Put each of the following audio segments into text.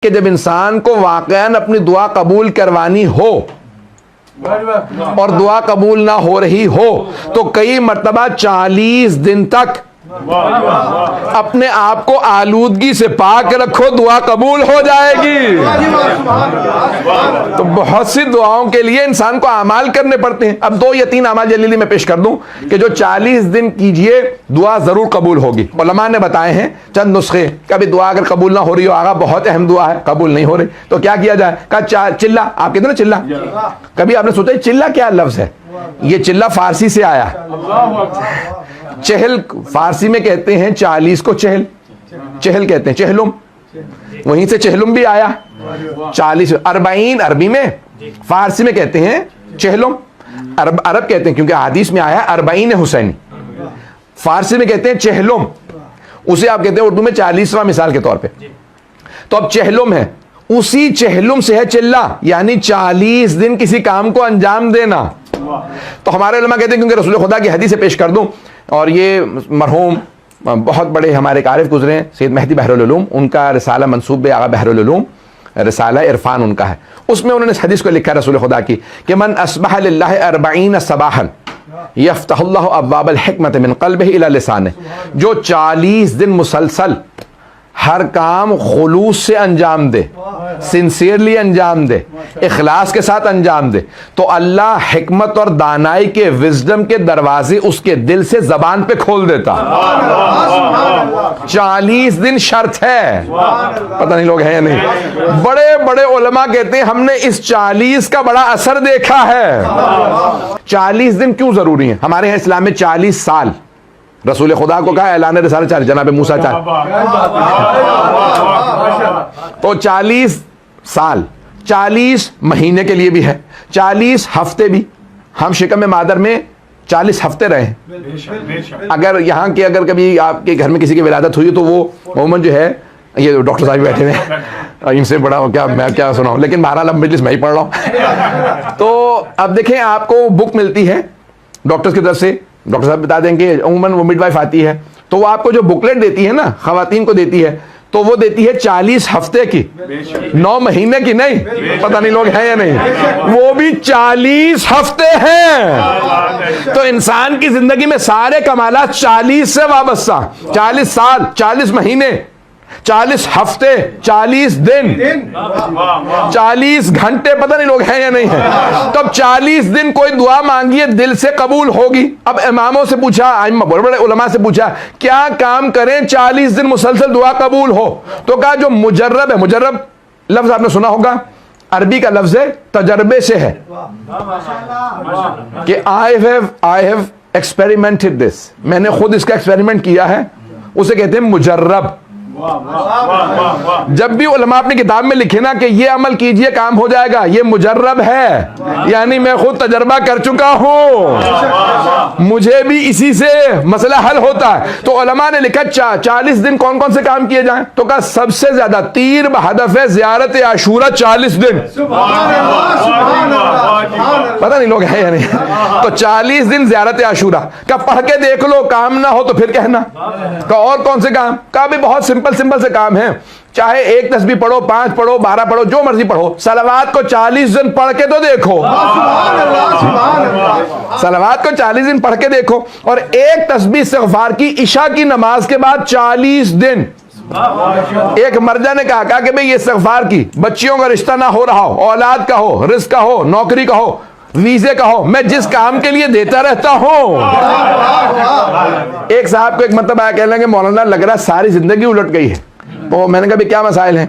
کہ جب انسان کو واقعاً اپنی دعا قبول کروانی ہو اور دعا قبول نہ ہو رہی ہو تو کئی مرتبہ 40 دن تک اپنے آپ کو آلودگی سے پاک رکھو، دعا قبول ہو جائے گی۔ تو بہت سی دعاؤں کے لیے انسان کو اعمال کرنے پڑتے ہیں۔ اب 2 یا 3 اعمال جلدی میں پیش کر دوں کہ جو 40 دن کیجئے دعا ضرور قبول ہوگی۔ علماء نے بتائے ہیں چند نسخے، کبھی دعا اگر قبول نہ ہو رہی ہو، آقا بہت اہم دعا ہے قبول نہیں ہو رہی تو کیا کیا جائے؟ کہا چلہ، آپ کہتے ہیں نا چلہ، کبھی آپ نے سوچا چلہ کیا لفظ ہے؟ یہ چلہ فارسی سے آیا، چہل فارسی میں کہتے ہیں 40 کو چہل، چہل کہتے ہیں چہلم، وہیں سے چہلم بھی آیا 40، 40 عربی میں، فارسی میں کہتے ہیں چہلم، عرب کہتے ہیں کیونکہ حدیث میں آیا 40 حسینی، فارسی میں کہتے ہیں چہلم، اسے آپ کہتے ہیں اردو میں 40واں مثال کے طور پہ۔ تو اب چہلم ہے، اسی چہلم سے ہے چلہ، یعنی 40 دن کسی کام کو انجام دینا۔ تو ہمارے علماء کہتے ہیں کیونکہ رسول خدا کی حدیث سے پیش کر دوں، اور یہ مرحوم بہت بڑے ہمارے عارف گزرے ہیں سید مہدی بحر العلوم، ان کا رسالہ منسوب آغا بحر العلوم، رسالہ عرفان ان کا ہے، اس میں انہوں نے اس حدیث کو لکھا رسول خدا کی کہ من اصبح للہ 40 صباحا یفتح اللہ ابواب الحکمت من قلبہ الی لسانہ، جو 40 دن مسلسل ہر کام خلوص سے انجام دے، سنسیئرلی انجام دے، اخلاص کے ساتھ انجام دے، تو اللہ حکمت اور دانائی کے وزڈم کے دروازے اس کے دل سے زبان پہ کھول دیتا۔ 40 دن شرط ہے، پتہ نہیں لوگ ہیں یا نہیں۔ بڑے بڑے علماء کہتے ہیں ہم نے اس 40 کا بڑا اثر دیکھا ہے۔ 40 دن کیوں ضروری ہیں؟ ہمارے یہاں اسلام میں 40 سال، رسول خدا کو کہا اعلان رسالت 40، جناب موسیٰ 40، تو 40 سال، 40 مہینے کے لیے بھی ہے، 40 ہفتے بھی۔ ہم شکم مادر میں 40 ہفتے رہے ہیں۔ اگر یہاں کے اگر کبھی آپ کے گھر میں کسی کی ولادت ہوئی تو وہ عموماً جو ہے، یہ ڈاکٹر صاحب بیٹھے ہیں، ان سے بڑا کیا میں کیا سناؤں، لیکن بہرحال اب مجلس میں ہی پڑھ رہا ہوں۔ تو اب دیکھیں آپ کو بک ملتی ہے ڈاکٹرز کی طرف سے، ڈاکٹر صاحب بتا دیں کہ عموماً وہ مڈ وائف آتی ہے تو وہ آپ کو جو بکلیٹ دیتی ہے نا، خواتین کو دیتی ہے، تو وہ دیتی ہے 40 ہفتے کی، 9 مہینے کی نہیں، پتہ نہیں لوگ ہیں یا نہیں، وہ بھی 40 ہفتے ہیں۔ تو انسان کی زندگی میں سارے کمالات 40 سے وابستہ، 40 سال، 40 مہینے، 40 ہفتے، 40 دن، 40 گھنٹے، پتہ نہیں لوگ ہیں یا نہیں ہیں۔ تو اب 40 دن کوئی دعا مانگیے دل سے قبول ہوگی۔ اب اماموں سے پوچھا، بڑے بڑے علماء سے پوچھا کیا کام کریں 40 دن مسلسل دعا قبول ہو؟ تو کہا جو مجرب ہے، مجرب لفظ آپ نے سنا ہوگا، عربی کا لفظ ہے، تجربے سے ہے، کہ I have experimented this، میں نے خود اس کا ایکسپیریمنٹ کیا ہے، اسے کہتے ہیں مجرب۔ جب بھی علماء اپنی کتاب میں لکھے نا کہ یہ عمل کیجئے کام ہو جائے گا، یہ مجرب ہے، یعنی میں خود تجربہ کر چکا ہوں، مجھے بھی اسی سے مسئلہ حل ہوتا ہے۔ تو علماء نے لکھا 40 دن کون کون سے کام کیے جائیں؟ تو کہا سب سے زیادہ تیر بہدف زیارت عاشورہ 40 دن، پتہ نہیں لوگ ہیں یا نہیں۔ تو 40 دن زیارت عاشورہ کا پڑھ کے دیکھ لو، کام نہ ہو تو پھر کہنا۔ کہ اور کون سے کام؟ کہا بھی بہت سمپل سے کام ہیں، چاہے 1 تسبیح پڑھو، 5 پڑھو، 12 پڑھو، جو مرضی پڑھو، صلوات کو 40 دن پڑھ کے تو دیکھو، صلوات کو 40 دن پڑھ کے دیکھو، اور 1 تسبیح استغفار کی عشاء کی نماز کے بعد 40 دن۔ ایک مرجع نے کہا کہ بھئی یہ استغفار کی، بچیوں کا رشتہ نہ ہو رہا ہو، اولاد کا ہو، رزق کا ہو، نوکری کا ہو، ویزے کا ہو، میں جس کام کے لیے دیتا رہتا ہوں۔ ایک صاحب کو ایک مطلب آیا، کہنے لگے مولانا لگ رہا ہے ساری زندگی الٹ گئی ہے۔ تو میں نے کہا بھی کیا مسائل ہیں؟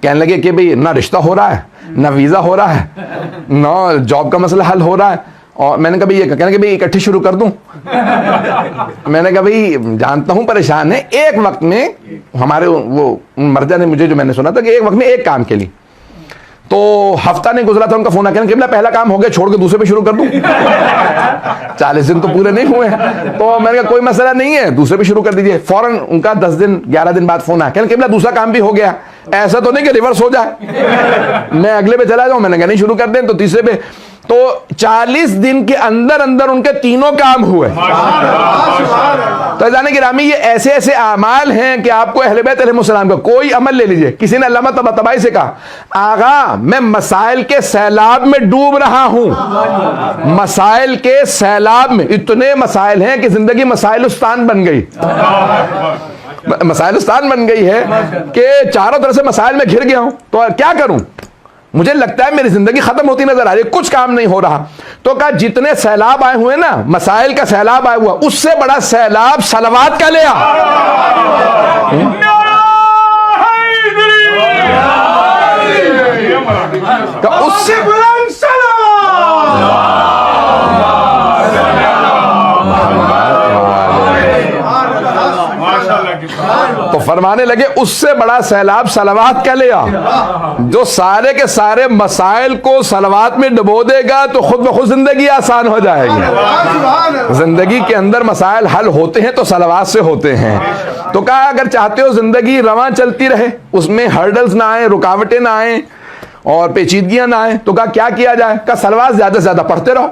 کہنے لگے کہ بھئی نہ رشتہ ہو رہا ہے، نہ ویزا ہو رہا ہے، نہ جاب کا مسئلہ حل ہو رہا ہے، اور میں نے کہا یہ کہنے کہ بھئی اکٹھی شروع کر دوں؟ میں نے کہا بھئی جانتا ہوں پریشان ہے، ایک وقت میں ہمارے وہ مرجع نے مجھے جو میں نے سنا تھا کہ ایک وقت میں ایک کام کے لیے، تو ہفتہ نہیں گزرا تھا ان کا فون آ کے کہ پہلا کام ہو گیا، چھوڑ کے دوسرے پہ شروع کر دوں؟ 40 دن تو پورے نہیں ہوئے ہیں۔ تو میں نے کہا کوئی مسئلہ نہیں ہے، دوسرے پہ شروع کر دیجئے۔ فوراً ان کا 10 دن 11 دن بعد فون آیا، کہ دوسرا کام بھی ہو گیا، ایسا تو نہیں کہ ریورس ہو جائے، میں اگلے پہ چلا جاؤں؟ میں نے کہا نہیں، شروع کر دیں۔ تو تیسرے پہ تو 40 دن کے اندر اندر ان کے تینوں کام ہوئے. تو عزیزان گرامی یہ ایسے ایسے اعمال ہیں کہ آپ کو اہل بیت علیہ السلام کا کوئی عمل لے لیجئے. کسی نے علامہ طباطبائی سے کہا آغا میں مسائل کے سیلاب میں ڈوب رہا ہوں, مسائل کے سیلاب میں, اتنے مسائل ہیں کہ زندگی مسائلستان بن گئی, مسائلستان بن گئی ہے کہ چاروں طرف سے مسائل میں گھر گیا ہوں, تو کیا کروں, مجھے لگتا ہے میری زندگی ختم ہوتی نظر آ رہی ہے, کچھ کام نہیں ہو رہا. تو کہا جتنے سیلاب آئے ہوئے نا, مسائل کا سیلاب آیا ہوا, اس سے بڑا سیلاب صلوات کا لیا. اس سے تو فرمانے لگے اس سے بڑا سیلاب صلوات کا لیا, جو سارے کے سارے مسائل کو صلوات میں ڈبو دے گا تو خود بخود زندگی آسان ہو جائے گی. زندگی کے اندر مسائل حل ہوتے ہیں تو صلوات سے ہوتے ہیں. تو کہا اگر چاہتے ہو زندگی رواں چلتی رہے, اس میں ہرڈلز نہ آئیں, رکاوٹیں نہ آئیں اور پیچیدگیاں نہ آئیں, تو کہا کیا کیا جائے, کہا صلوات زیادہ سے زیادہ پڑھتے رہو.